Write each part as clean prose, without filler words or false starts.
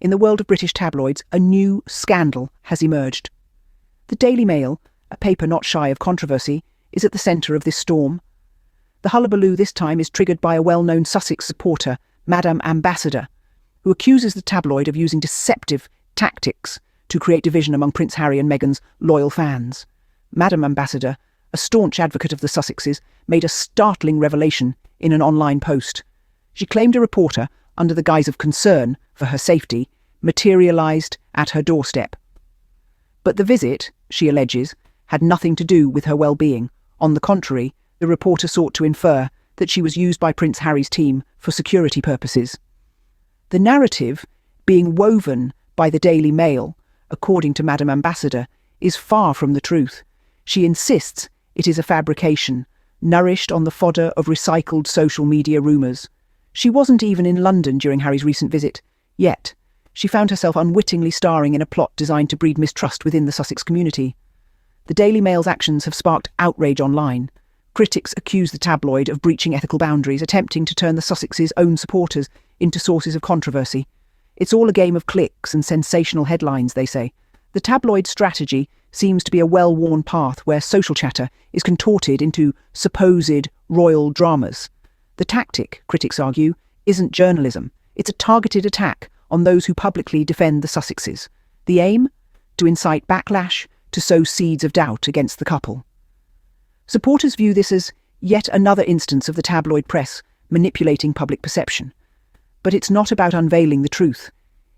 in the world of British tabloids, a new scandal has emerged. The Daily Mail, a paper not shy of controversy, is at the centre of this storm. The hullabaloo this time is triggered by a well-known Sussex supporter, Madame Ambassador, who accuses the tabloid of using deceptive tactics to create division among Prince Harry and Meghan's loyal fans. Madame Ambassador, a staunch advocate of the Sussexes, made a startling revelation in an online post. She claimed a reporter, under the guise of concern for her safety, materialised at her doorstep. But the visit, she alleges, had nothing to do with her well-being. On the contrary, the reporter sought to infer that she was used by Prince Harry's team for security purposes. The narrative being woven by the Daily Mail, according to Madame Ambassador, is far from the truth. She insists it is a fabrication, nourished on the fodder of recycled social media rumours. She wasn't even in London during Harry's recent visit, yet she found herself unwittingly starring in a plot designed to breed mistrust within the Sussex community. The Daily Mail's actions have sparked outrage online. Critics accuse the tabloid of breaching ethical boundaries, attempting to turn the Sussexes' own supporters into sources of controversy. It's all a game of clicks and sensational headlines, they say. The tabloid strategy seems to be a well-worn path where social chatter is contorted into supposed royal dramas. The tactic, critics argue, isn't journalism. It's a targeted attack on those who publicly defend the Sussexes. The aim? To incite backlash, to sow seeds of doubt against the couple. Supporters view this as yet another instance of the tabloid press manipulating public perception. But it's not about unveiling the truth.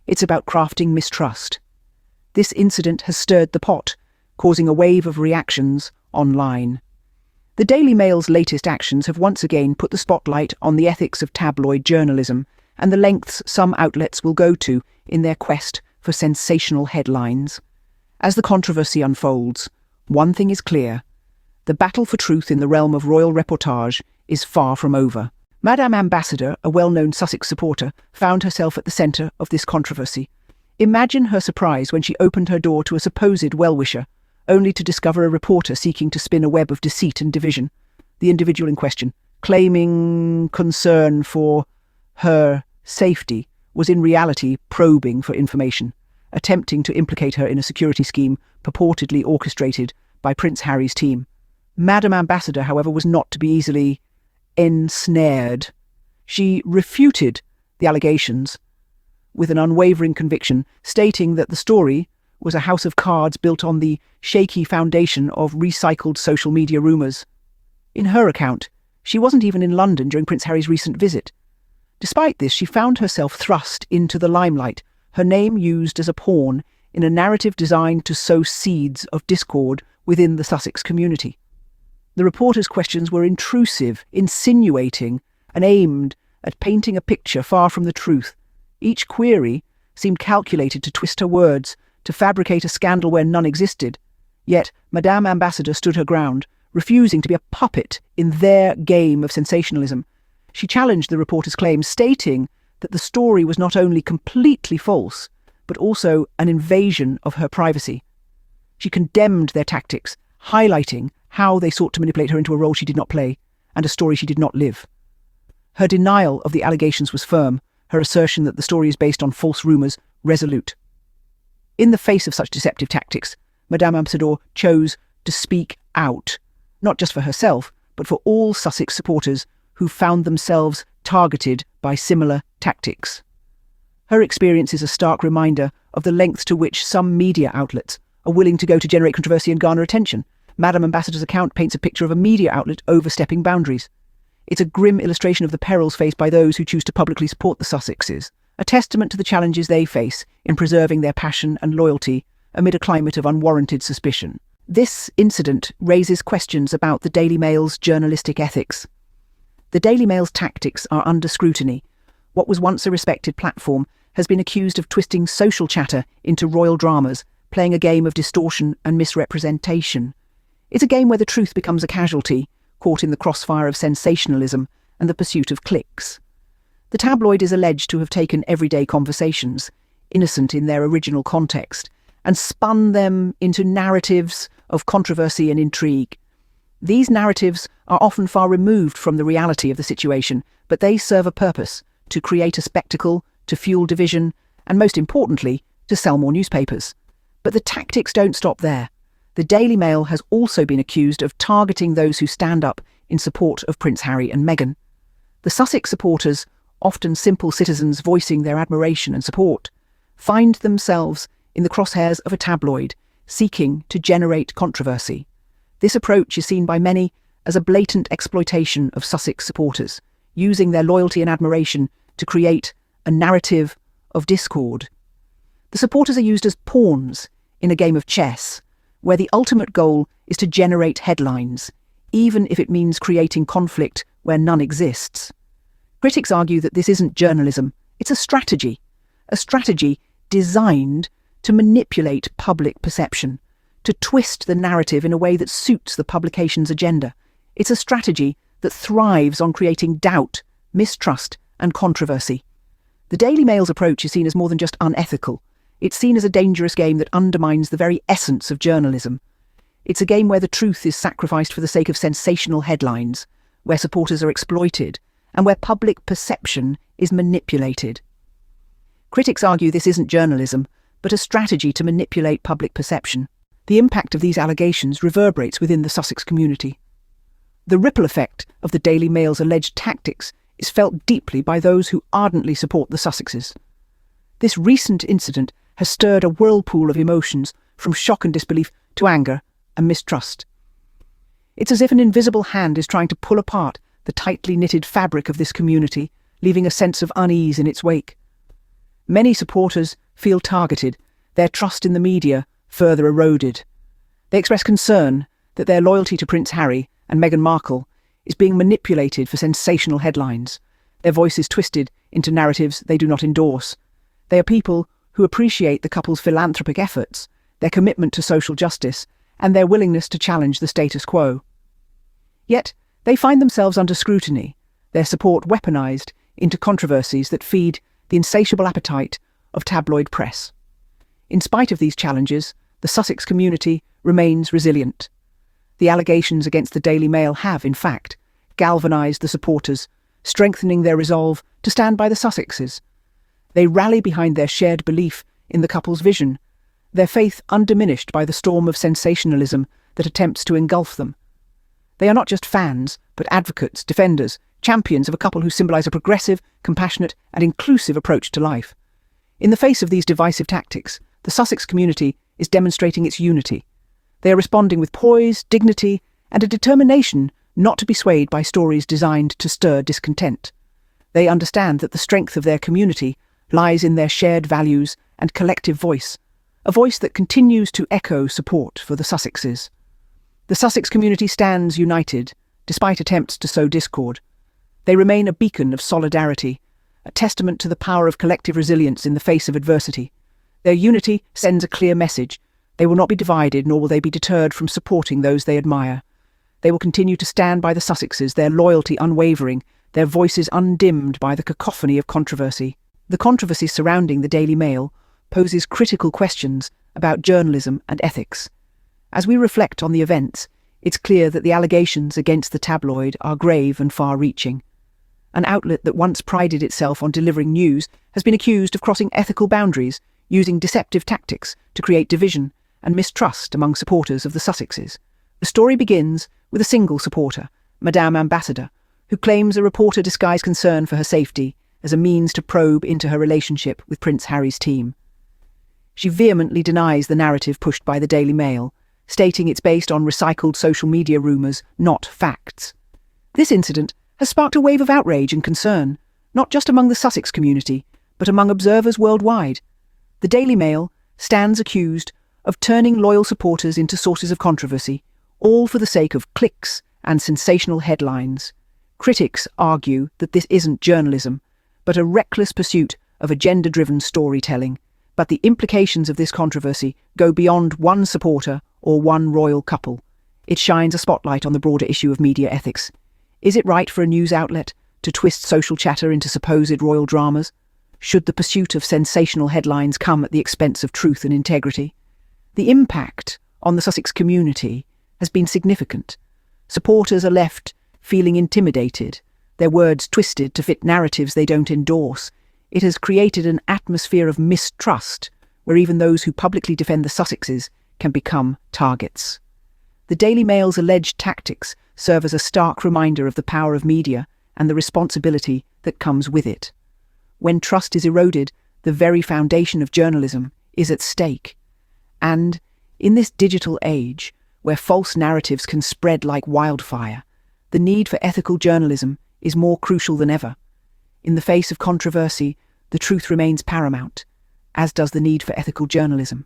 It's about crafting mistrust. This incident has stirred the pot, causing a wave of reactions online. The Daily Mail's latest actions have once again put the spotlight on the ethics of tabloid journalism and the lengths some outlets will go to in their quest for sensational headlines. As the controversy unfolds, one thing is clear. The battle for truth in the realm of royal reportage is far from over. Madame Ambassador, a well-known Sussex supporter, found herself at the centre of this controversy. Imagine her surprise when she opened her door to a supposed well-wisher, only to discover a reporter seeking to spin a web of deceit and division. The individual in question, claiming concern for her safety, was in reality probing for information, attempting to implicate her in a security scheme purportedly orchestrated by Prince Harry's team. Madame Ambassador, however, was not to be easily ensnared. She refuted the allegations with an unwavering conviction, stating that the story was a house of cards built on the shaky foundation of recycled social media rumours. In her account, she wasn't even in London during Prince Harry's recent visit. Despite this, she found herself thrust into the limelight, her name used as a pawn in a narrative designed to sow seeds of discord within the Sussex community. The reporter's questions were intrusive, insinuating, and aimed at painting a picture far from the truth. Each query seemed calculated to twist her words, to fabricate a scandal where none existed. Yet Madame Ambassador stood her ground, refusing to be a puppet in their game of sensationalism. She challenged the reporter's claims, stating that the story was not only completely false, but also an invasion of her privacy. She condemned their tactics, highlighting how they sought to manipulate her into a role she did not play and a story she did not live. Her denial of the allegations was firm, her assertion that the story is based on false rumours resolute. In the face of such deceptive tactics, Madame Ambassador chose to speak out, not just for herself, but for all Sussex supporters who found themselves targeted by similar tactics. Her experience is a stark reminder of the lengths to which some media outlets are willing to go to generate controversy and garner attention. Madame Ambassador's account paints a picture of a media outlet overstepping boundaries. It's a grim illustration of the perils faced by those who choose to publicly support the Sussexes, a testament to the challenges they face in preserving their passion and loyalty amid a climate of unwarranted suspicion. This incident raises questions about the Daily Mail's journalistic ethics. The Daily Mail's tactics are under scrutiny. What was once a respected platform has been accused of twisting social chatter into royal dramas, playing a game of distortion and misrepresentation. It's a game where the truth becomes a casualty, caught in the crossfire of sensationalism and the pursuit of clicks. The tabloid is alleged to have taken everyday conversations, innocent in their original context, and spun them into narratives of controversy and intrigue. These narratives are often far removed from the reality of the situation, but they serve a purpose: to create a spectacle, to fuel division, and most importantly, to sell more newspapers. But the tactics don't stop there. The Daily Mail has also been accused of targeting those who stand up in support of Prince Harry and Meghan. The Sussex supporters, often simple citizens voicing their admiration and support, find themselves in the crosshairs of a tabloid seeking to generate controversy. This approach is seen by many as a blatant exploitation of Sussex supporters, using their loyalty and admiration to create a narrative of discord. The supporters are used as pawns in a game of chess, where the ultimate goal is to generate headlines, even if it means creating conflict where none exists. Critics argue that this isn't journalism, it's a strategy designed to manipulate public perception, to twist the narrative in a way that suits the publication's agenda. It's a strategy that thrives on creating doubt, mistrust, and controversy. The Daily Mail's approach is seen as more than just unethical. It's seen as a dangerous game that undermines the very essence of journalism. It's a game where the truth is sacrificed for the sake of sensational headlines, where supporters are exploited, and where public perception is manipulated. Critics argue this isn't journalism, but a strategy to manipulate public perception. The impact of these allegations reverberates within the Sussex community. The ripple effect of the Daily Mail's alleged tactics is felt deeply by those who ardently support the Sussexes. This recent incident has stirred a whirlpool of emotions, from shock and disbelief to anger and mistrust. It's as if an invisible hand is trying to pull apart the tightly knitted fabric of this community, leaving a sense of unease in its wake. Many supporters feel targeted, their trust in the media further eroded. They express concern that their loyalty to Prince Harry and Meghan Markle is being manipulated for sensational headlines, their voices twisted into narratives they do not endorse. They are people who appreciate the couple's philanthropic efforts, their commitment to social justice, and their willingness to challenge the status quo. Yet, they find themselves under scrutiny, their support weaponized into controversies that feed the insatiable appetite of tabloid press. In spite of these challenges, the Sussex community remains resilient. The allegations against the Daily Mail have, in fact, galvanised the supporters, strengthening their resolve to stand by the Sussexes. They rally behind their shared belief in the couple's vision, their faith undiminished by the storm of sensationalism that attempts to engulf them. They are not just fans, but advocates, defenders, champions of a couple who symbolise a progressive, compassionate, and inclusive approach to life. In the face of these divisive tactics, the Sussex community is demonstrating its unity. They are responding with poise, dignity, and a determination not to be swayed by stories designed to stir discontent. They understand that the strength of their community lies in their shared values and collective voice, a voice that continues to echo support for the Sussexes. The Sussex community stands united, despite attempts to sow discord. They remain a beacon of solidarity, a testament to the power of collective resilience in the face of adversity. Their unity sends a clear message. They will not be divided, nor will they be deterred from supporting those they admire. They will continue to stand by the Sussexes, their loyalty unwavering, their voices undimmed by the cacophony of controversy. The controversy surrounding the Daily Mail poses critical questions about journalism and ethics. As we reflect on the events, it's clear that the allegations against the tabloid are grave and far-reaching. An outlet that once prided itself on delivering news has been accused of crossing ethical boundaries, using deceptive tactics to create division and mistrust among supporters of the Sussexes. The story begins with a single supporter, Madame Ambassador, who claims a reporter disguised concern for her safety as a means to probe into her relationship with Prince Harry's team. She vehemently denies the narrative pushed by the Daily Mail, stating it's based on recycled social media rumours, not facts. This incident has sparked a wave of outrage and concern, not just among the Sussex community, but among observers worldwide. The Daily Mail stands accused of turning loyal supporters into sources of controversy, all for the sake of clicks and sensational headlines. Critics argue that this isn't journalism, but a reckless pursuit of agenda-driven storytelling. But the implications of this controversy go beyond one supporter or one royal couple. It shines a spotlight on the broader issue of media ethics. Is it right for a news outlet to twist social chatter into supposed royal dramas? Should the pursuit of sensational headlines come at the expense of truth and integrity? The impact on the Sussex community has been significant. Supporters are left feeling intimidated, their words twisted to fit narratives they don't endorse. It has created an atmosphere of mistrust where even those who publicly defend the Sussexes can become targets. The Daily Mail's alleged tactics serve as a stark reminder of the power of media and the responsibility that comes with it. When trust is eroded, the very foundation of journalism is at stake. And, in this digital age, where false narratives can spread like wildfire, the need for ethical journalism is more crucial than ever. In the face of controversy, the truth remains paramount, as does the need for ethical journalism.